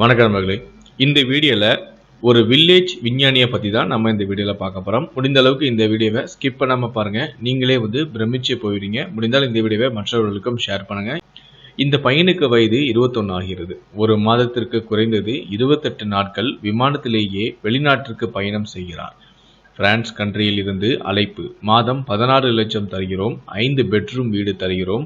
வணக்கம் நண்பர்களே. இந்த வீடியோவில் ஒரு வில்லேஜ் விஞ்ஞானியை பற்றி தான் நம்ம இந்த வீடியோவில் பார்க்க போகிறோம். முடிந்த அளவுக்கு இந்த வீடியோவை ஸ்கிப் பண்ணாமல் பாருங்கள். நீங்களே பிரமிச்சு போயிடுங்க. முடிந்தால் இந்த வீடியோவை மற்றவர்களுக்கும் ஷேர் பண்ணுங்கள். இந்த பையனுக்கு வயது 21 ஆகிறது. ஒரு மாதத்திற்கு குறைந்தது 28 நாட்கள் விமானத்திலேயே வெளிநாட்டிற்கு பயணம் செய்கிறார். பிரான்ஸ் கண்ட்ரியில் இருந்து அழைப்பு. மாதம் 16 லட்சம் தருகிறோம், 5 பெட்ரூம் வீடு தருகிறோம்,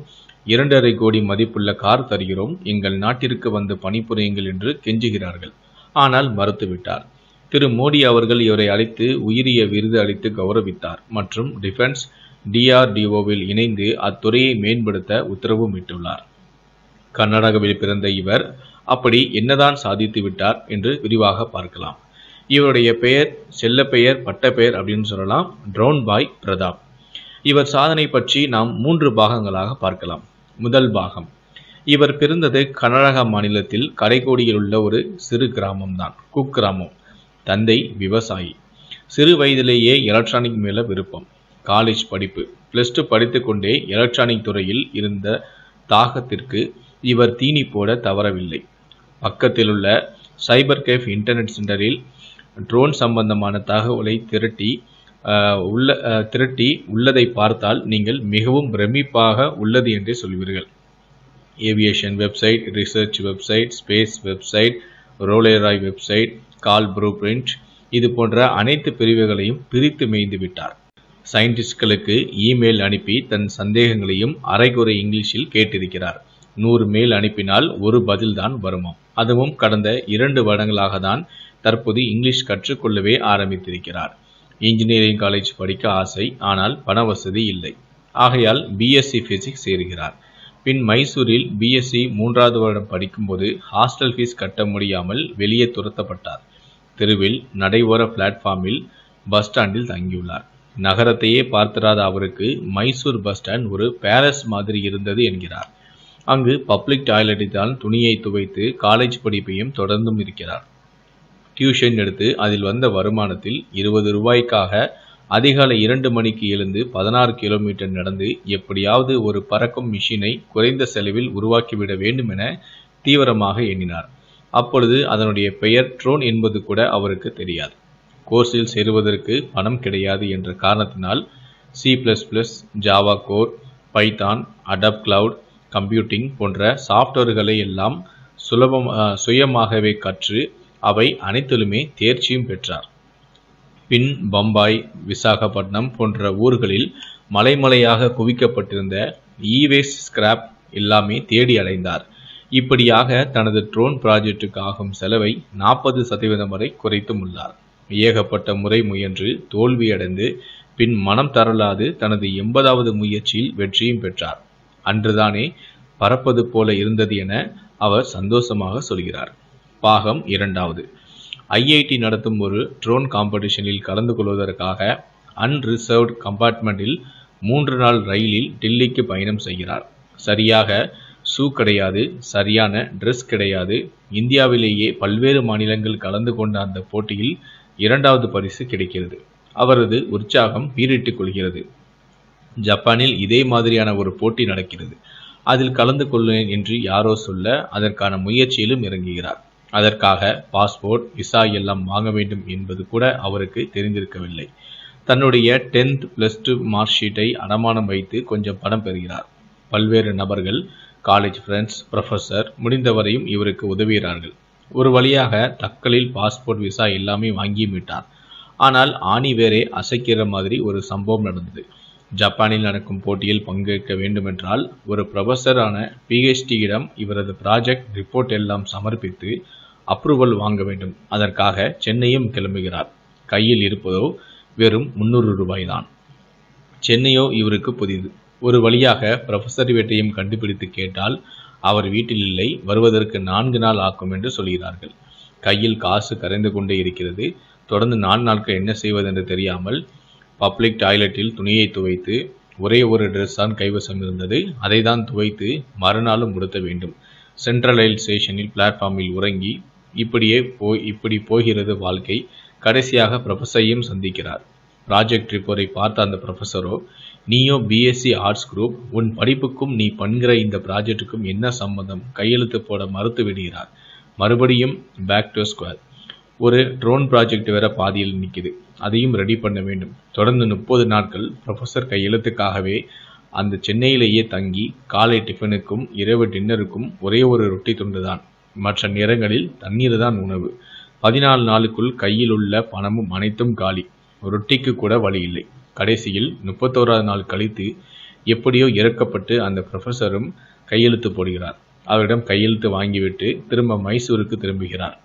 2.5 கோடி மதிப்புள்ள கார் தருகிறோம், எங்கள் நாட்டிற்கு வந்து பணிபுரியுங்கள் என்று கெஞ்சுகிறார்கள். ஆனால் மறுத்துவிட்டார். திரு மோடி அவர்கள் இவரை அழைத்து உயரிய விருது அளித்து கௌரவித்தார் மற்றும் டிஃபென்ஸ் DRDOவில் இணைந்து அத்துறையை மேம்படுத்த உத்தரவும் இட்டுள்ளார். கர்நாடகாவில் பிறந்த இவர் அப்படி என்னதான் சாதித்து விட்டார் என்று விரிவாக பார்க்கலாம். இவருடைய பெயர், செல்ல பெயர், பட்ட பெயர் அப்படின்னு சொல்லலாம், ட்ரோன் பாய் பிரதாப். இவர் சாதனை பற்றி நாம் 3 பாகங்களாக பார்க்கலாம். முதல் பாகம், இவர் பிறந்தது கர்நாடகா மாநிலத்தில் கடைக்கோடியில் உள்ள ஒரு சிறு கிராமம்தான், குக்கிராமம். தந்தை விவசாயி. சிறு வயதிலேயே எலக்ட்ரானிக் மேல விருப்பம். காலேஜ் படிப்பு. +2 படித்து கொண்டே எலக்ட்ரானிக் துறையில் இருந்த தாகத்திற்கு இவர் தீனி போட தவறவில்லை. பக்கத்தில் உள்ள சைபர் கேஃப் இன்டர்நெட் சென்டரில் ட்ரோன் சம்பந்தமான தகவலை திரட்டி உள்ளதை பார்த்தால் நீங்கள் மிகவும் பிரமிப்பாக உள்ளது என்றே சொல்வீர்கள். Aviation website, research website, space website, ரோலேராய் வெப்சைட், கால் ப்ளூ பிரிண்ட், இது போன்ற அனைத்து பிரிவுகளையும் பிரித்து மேய்ந்து விட்டார். சயின்டிஸ்ட்களுக்கு இமெயில் அனுப்பி தன் சந்தேகங்களையும் அரைகுறை இங்கிலீஷில் கேட்டிருக்கிறார். 100 மெயில் அனுப்பினால் ஒரு பதில்தான் வருமாம். அதுவும் கடந்த 2 வருடங்களாக தான் தற்போது இங்கிலீஷ் கற்றுக்கொள்ளவே ஆரம்பித்திருக்கிறார். இன்ஜினியரிங் காலேஜ் படிக்க ஆசை, ஆனால் பண வசதி இல்லை. ஆகையால் BSc பிசிக்ஸ் சேருகிறார். பின் மைசூரில் BSc 3வது வருடம் படிக்கும்போது ஹாஸ்டல் ஃபீஸ் கட்ட முடியாமல் வெளியே துரத்தப்பட்டார். தெருவில் நடைவோர பிளாட்ஃபார்மில் பஸ் ஸ்டாண்டில் தங்கியுள்ளார். நகரத்தையே பார்த்திராத அவருக்கு மைசூர் பஸ் ஸ்டாண்ட் ஒரு பேலஸ் மாதிரி இருந்தது என்கிறார். அங்கு பப்ளிக் டாய்லெட்டில் தான் துணியை துவைத்து காலேஜ் படிப்பையும் தொடர்ந்தும் இருக்கிறார். டியூஷன் எடுத்து அதில் வந்த வருமானத்தில் 20 ரூபாய்க்காக அதிகாலை 2 மணிக்கு எழுந்து 16 கிலோமீட்டர் நடந்து எப்படியாவது ஒரு பறக்கும் மிஷினை குறைந்த செலவில் உருவாக்கிவிட வேண்டும் என தீவிரமாக எண்ணினார். அப்பொழுது அதனுடைய பெயர் ட்ரோன் என்பது கூட அவருக்கு தெரியாது. கோர்ஸில் சேருவதற்கு பணம் கிடையாது என்ற காரணத்தினால் C++, Java core, Python, Adobe cloud computing போன்ற சாஃப்ட்வேர்களை எல்லாம் சுயமாகவே கற்று அவை அனைத்திலுமே தேர்ச்சியும் பெற்றார். பின் பம்பாய், விசாகப்பட்டினம் போன்ற ஊர்களில் மலைமலையாக குவிக்கப்பட்டிருந்த ஈவேஸ்ட் ஸ்கிராப் எல்லாமே தேடி அடைந்தார். இப்படியாக தனது ட்ரோன் ப்ராஜெக்டுக்கு ஆகும் செலவை 40% வரை குறைத்தும் உள்ளார். ஏகப்பட்ட முறை முயன்று தோல்வியடைந்து பின் மனம் தரலாது தனது 80வது முயற்சியில் வெற்றியும் பெற்றார். அன்றுதானே பறப்பது போல இருந்தது என அவர் சந்தோஷமாக சொல்கிறார். பாகம் 2வது, IIT நடத்தும் ஒரு ட்ரோன் காம்படிஷனில் கலந்து கொள்வதற்காக அன்ரிசர்வ்டு கம்பார்ட்மெண்டில் 3 நாள் ரயிலில் டெல்லிக்கு பயணம் செய்கிறார். சரியாக ஷூ கிடையாது, சரியான ட்ரெஸ் கிடையாது. இந்தியாவிலேயே பல்வேறு மாநிலங்கள் கலந்து கொண்ட அந்த போட்டியில் 2வது பரிசு கிடைக்கிறது. அவரது உற்சாகம் பீரிட்டுக் கொள்கிறது. ஜப்பானில் இதே மாதிரியான ஒரு போட்டி நடக்கிறது. அதில் கலந்து கொள்வேன் என்று யாரோ சொல்ல அதற்கான முயற்சியிலும் இறங்குகிறார். அதற்காக பாஸ்போர்ட், விசா எல்லாம் வாங்க வேண்டும் என்பது கூட அவருக்கு தெரிந்திருக்கவில்லை. தன்னுடைய 10th +2 மார்க் ஷீட்டை அடமானம் வைத்து கொஞ்சம் பணம் பெறுகிறார். பல்வேறு நபர்கள், காலேஜ் ஃப்ரெண்ட்ஸ், ப்ரொஃபஸர் முடிந்தவரையும் இவருக்கு உதவுகிறார்கள். ஒரு வழியாக தக்கலில் பாஸ்போர்ட், விசா எல்லாமே வாங்கியும் விட்டார். ஆனால் ஆணி வேறே அசைக்கிற மாதிரி ஒரு சம்பவம் நடந்தது. ஜப்பானில் நடக்கும் போட்டியில் பங்கேற்க வேண்டுமென்றால் ஒரு ப்ரொஃபஸரான PhD-யிடம் இவரது ப்ராஜெக்ட் ரிப்போர்ட் எல்லாம் சமர்ப்பித்து அப்ரூவல் வாங்க வேண்டும். அதற்காக சென்னையும் கிளம்புகிறார். கையில் இருப்பதோ வெறும் 300 ரூபாய் தான். சென்னையோ இவருக்கு புதிது. ஒரு வழியாக ப்ரொஃபஸர் வீட்டையும் கண்டுபிடித்து கேட்டால் அவர் வீட்டில் இல்லை, வருவதற்கு 4 நாள் ஆக்கும் என்று சொல்கிறார்கள். கையில் காசு கரைந்து கொண்டே இருக்கிறது. தொடர்ந்து 4 நாட்கள் என்ன செய்வதென்று தெரியாமல் பப்ளிக் டாய்லெட்டில் துணியை துவைத்து, ஒரே ஒரு ட்ரெஸ் தான் கைவசம் இருந்தது, அதை தான் துவைத்து மறுநாளும் உடுத்த வேண்டும். சென்ட்ரல் ரயில் ஸ்டேஷனில் பிளாட்ஃபார்மில் உறங்கி இப்படி போகிறது வாழ்க்கை. கடைசியாக ப்ரொஃபஸரையும் சந்திக்கிறார். ப்ராஜெக்ட் ரிப்போர்ட்டை பார்த்த அந்த ப்ரொஃபஸரோ, நீயோ BSc ஆர்ட்ஸ் குரூப், உன் படிப்புக்கும் நீ பண்ணுகிற இந்த ப்ராஜெக்டுக்கும் என்ன சம்பந்தம், கையெழுத்து போட மறுத்து விடுகிறார். மறுபடியும் பேக் டு ஸ்கொயர். ஒரு ட்ரோன் ப்ராஜெக்ட் வேற பாதியில் நிற்கிது, அதையும் ரெடி பண்ண வேண்டும். தொடர்ந்து 30 நாட்கள் ப்ரொஃபஸர் கையெழுத்துக்காகவே அந்த சென்னையிலேயே தங்கி காலை டிஃபனுக்கும் இரவு டின்னருக்கும் ஒரே ஒரு ரொட்டி துண்டு தான். மற்ற நேரங்களில் தண்ணீர் தான் உணவு. 14 நாளுக்குள் கையில் உள்ள பணமும் அனைத்தும் காலி. ரொட்டிக்கு கூட வழி இல்லை. கடைசியில் 31வது நாள் கழித்து எப்படியோ இறக்கப்பட்டு அந்த ப்ரொஃபஸரும் கையெழுத்து போடுகிறார். அவரிடம் கையெழுத்து வாங்கிவிட்டு திரும்ப மைசூருக்கு திரும்புகிறார்.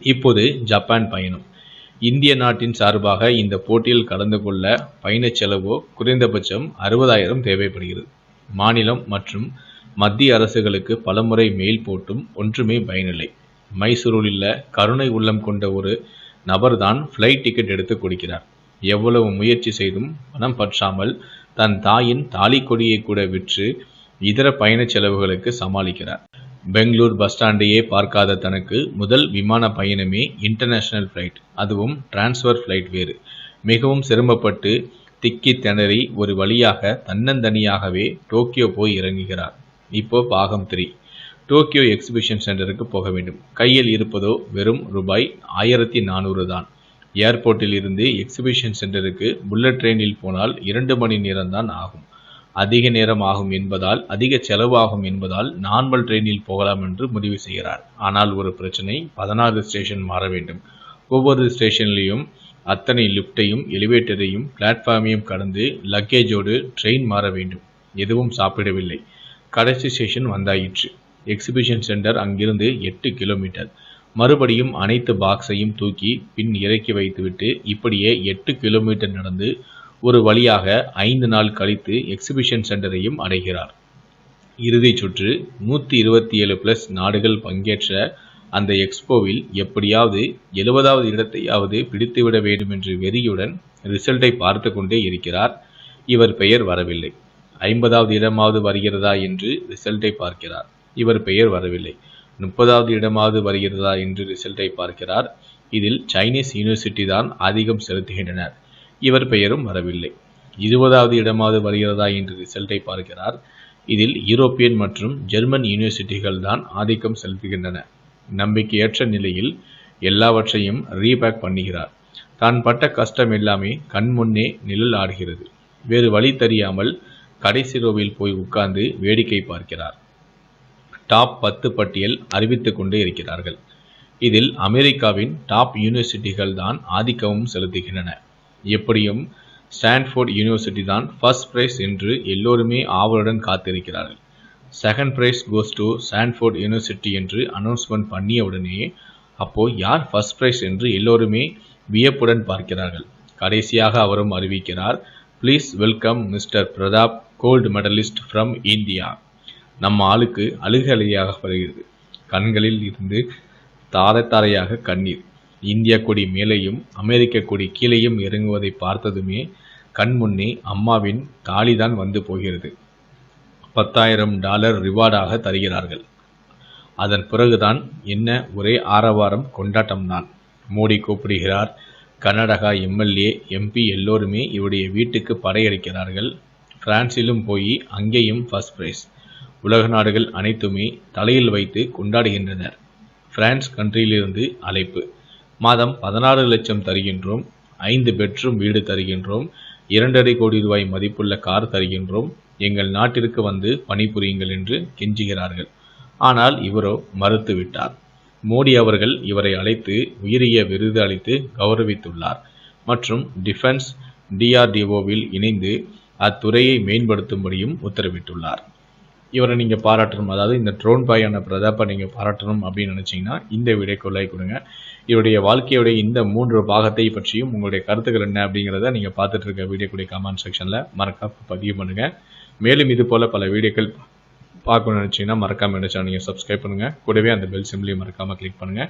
இப்போது ஜப்பான் பயணம். இந்திய நாட்டின் சார்பாக இந்த போட்டியில் கலந்து கொள்ள பயணச் செலவோ குறைந்தபட்சம் 60,000 தேவைப்படுகிறது. மாநிலம் மற்றும் மத்திய அரசுகளுக்கு பலமுறை மெயில் போட்டும் ஒன்றுமே பயனில்லை. மைசூரில் உள்ள கருணை உள்ளம் கொண்ட ஒரு நபர்தான் ஃப்ளைட் டிக்கெட் எடுத்து கொடுக்கிறார். எவ்வளவு முயற்சி செய்தும் பணம் பற்றாமல் தன் தாயின் தாலி கொடியை கூட விற்று இதர பயணச் செலவுகளுக்கு சமாளிக்கிறார். பெங்களூர் பஸ் ஸ்டாண்டையே பார்க்காத தனக்கு முதல் விமான பயணமே இன்டர்நேஷனல் ஃப்ளைட், அதுவும் டிரான்ஸ்ஃபர் ஃப்ளைட் வேறு. மிகவும் சிரமப்பட்டு திக்கி திணறி ஒரு வழியாக தன்னந்தனியாகவே டோக்கியோ போய் இறங்குகிறார். இப்போ பாகம் 3. டோக்கியோ எக்ஸிபிஷன் சென்டருக்கு போக வேண்டும். கையில் இருப்பதோ வெறும் ரூபாய் 1400 தான். ஏர்போர்ட்டில் இருந்து எக்ஸிபிஷன் சென்டருக்கு புல்லட் ட்ரெயினில் போனால் 2 மணி நேரம்தான் ஆகும். அதிக நேரம் ஆகும் என்பதால், அதிக செலவாகும் என்பதால் நார்மல் ட்ரெயினில் போகலாம் என்று முடிவு செய்கிறார். ஆனால் ஒரு பிரச்சனை, 16 ஸ்டேஷன் மாற வேண்டும். ஒவ்வொரு ஸ்டேஷன்லையும் அத்தனை லிஃப்டையும் எலிவேட்டரையும் பிளாட்ஃபார்மையும் கடந்து லக்கேஜோடு ட்ரெயின் மாற வேண்டும். எதுவும் சாப்பிடவில்லை. கடைசி ஸ்டேஷன் வந்தாயிற்று. எக்ஸிபிஷன் சென்டர் அங்கிருந்து 8 கிலோமீட்டர். மறுபடியும் அனைத்து பாக்ஸையும் தூக்கி பின் இறக்கி வைத்துவிட்டு இப்படியே 8 கிலோமீட்டர் நடந்து ஒரு வழியாக 5 நாள் கழித்து எக்ஸிபிஷன் சென்டரையும் அடைகிறார். இறுதி சுற்று 127+ நாடுகள் பங்கேற்ற அந்த எக்ஸ்போவில் எப்படியாவது 70வது இடத்தையாவது பிடித்துவிட வேண்டும் என்று வெறியுடன் ரிசல்ட்டை பார்த்து கொண்டே இருக்கிறார். இவர் பெயர் வரவில்லை. 50வது இடமாவது வருகிறதா என்று ரிசல்ட்டை பார்க்கிறார். இவர் பெயர் வரவில்லை. 30வது இடமாவது வருகிறதா என்று ரிசல்ட்டை பார்க்கிறார். இதில் சைனீஸ் யூனிவர்சிட்டி தான் ஆதிக்கம் செலுத்துகின்றனர். இவர் பெயரும் வரவில்லை. 20வது இடமாவது வருகிறதா என்று ரிசல்ட்டை பார்க்கிறார். இதில் யூரோப்பியன் மற்றும் ஜெர்மன் யூனிவர்சிட்டிகள் தான் ஆதிக்கம் செலுத்துகின்றன. நம்பிக்கையற்ற நிலையில் எல்லாவற்றையும் ரீபேக் பண்ணுகிறார். தான் பட்ட கஷ்டம் எல்லாமே கண் முன்னே நிழல் ஆடுகிறது. வேறு வழி தெரியாமல் கடைசி ரோவில் போய் உட்கார்ந்து வேடிக்கை பார்க்கிறார். டாப் 10 பட்டியல் அறிவித்துக் கொண்டே இருக்கிறார்கள். இதில் அமெரிக்காவின் டாப் யூனிவர்சிட்டிகள் தான் ஆதிக்கமும் செலுத்துகின்றன. எப்படியும் ஸ்டான்ஃபோர்ட் யூனிவர்சிட்டி தான் ஃபர்ஸ்ட் பிரைஸ் என்று எல்லோருமே ஆவலுடன் காத்திருக்கிறார்கள். Second prize goes to Stanford university என்று அனௌன்ஸ்மெண்ட் பண்ணிய உடனே அப்போ யார் ஃபர்ஸ்ட் பிரைஸ் என்று எல்லோருமே வியப்புடன் பார்க்கிறார்கள். கடைசியாக அவரும் அறிவிக்கிறார், please welcome mister Pratap, gold medalist from India. நம்ம ஆளுக்கு அழுகலையாக வருகிறது. கண்களில் இருந்து தாரையாக கண்ணீர். இந்திய கொடி மேலேயும் அமெரிக்க கொடி கீழேயும் இறங்குவதை பார்த்ததுமே கண் முன்னே அம்மாவின் தாலிதான் வந்து போகிறது. $10,000 ரிவார்டாக தருகிறார்கள். அதன் பிறகுதான் என்ன ஒரே ஆரவாரம், கொண்டாட்டம்தான். மோடி கூப்பிடுகிறார். கர்நாடகா எம்எல்ஏ எம்பி எல்லோருமே இவருடைய வீட்டுக்கு படையெடுக்கிறார்கள். பிரான்சிலும் போய் அங்கேயும் ஃபர்ஸ்ட் பிரைஸ். உலக நாடுகள் அனைத்துமே தலையில் வைத்து கொண்டாடுகின்றனர். பிரான்ஸ் கண்ட்ரியிலிருந்து அழைப்பு. மாதம் 16 லட்சம் தருகின்றோம், 5 பெட்ரூம் வீடு தருகின்றோம், 2.5 கோடி ரூபாய் மதிப்புள்ள கார் தருகின்றோம், எங்கள் நாட்டிற்கு வந்து பணிபுரியுங்கள் என்று கெஞ்சுகிறார்கள். ஆனால் இவரோ மறுத்துவிட்டார். மோடி அவர்கள் இவரை அழைத்து உயரிய விருது அளித்து கௌரவித்துள்ளார் மற்றும் டிஃபென்ஸ் DRDOவில் இணைந்து அத்துறையை மேம்படுத்தும்படியும் உத்தரவிட்டுள்ளார். இவரை நீங்கள் பாராட்டணும், அதாவது இந்த ட்ரோன் பாயான பிரதாப்பை நீங்கள் பாராட்டணும் அப்படின்னு நினச்சிங்கன்னா இந்த வீடியோக்கு லைக் கொடுங்க. இவருடைய வாழ்க்கையுடைய இந்த 3 பாகத்தை பற்றியும் உங்களுடைய கருத்துக்கள் என்ன அப்படிங்கிறத நீங்கள் பார்த்துட்டு இருக்க வீடியோக்குடைய கமெண்ட் செக்ஷனில் மறக்காம பதிவு பண்ணுங்கள். மேலும் இது போல் பல வீடியோக்கள் பார்க்கணும்னு நினச்சிங்கன்னா மறக்காமல் என்ன சேனல் நீங்கள் சப்ஸ்கிரைப் பண்ணுங்கள். கூடவே அந்த பெல் சிம்பிளையும் மறக்காமல் கிளிக் பண்ணுங்கள்.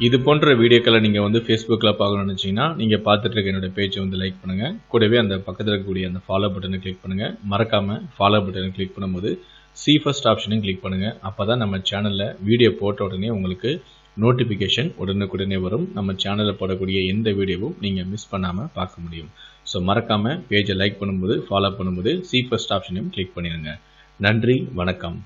இது போன்ற வீடியோக்களை நீங்கள் வந்து ஃபேஸ்புக்கில் பார்க்கணும்னு நினச்சிங்கன்னா நீங்கள் பார்த்துட்டு இருக்க என்னோடய பேஜை வந்து லைக் பண்ணுங்கள். கூடவே அந்த பக்கத்தில் இருக்கக்கூடிய அந்த ஃபாலோ பட்டனை கிளிக் பண்ணுங்கள். மறக்காமல் ஃபாலோ பட்டனை கிளிக் பண்ணும்போது ஃபர்ஸ்ட் ஆப்ஷனையும் கிளிக் பண்ணுங்கள். அப்போ தான் நம்ம சேனலில் வீடியோ போட்ட உடனே உங்களுக்கு நோட்டிஃபிகேஷன் உடனுக்குடனே வரும். நம்ம சேனலில் போடக்கூடிய எந்த வீடியோவும் நீங்கள் மிஸ் பண்ணாமல் பார்க்க முடியும். ஸோ மறக்காமல் பேஜை லைக் பண்ணும்போது ஃபாலோ பண்ணும்போது ஃபர்ஸ்ட் ஆப்ஷனையும் கிளிக் பண்ணிடுங்க. நன்றி, வணக்கம்.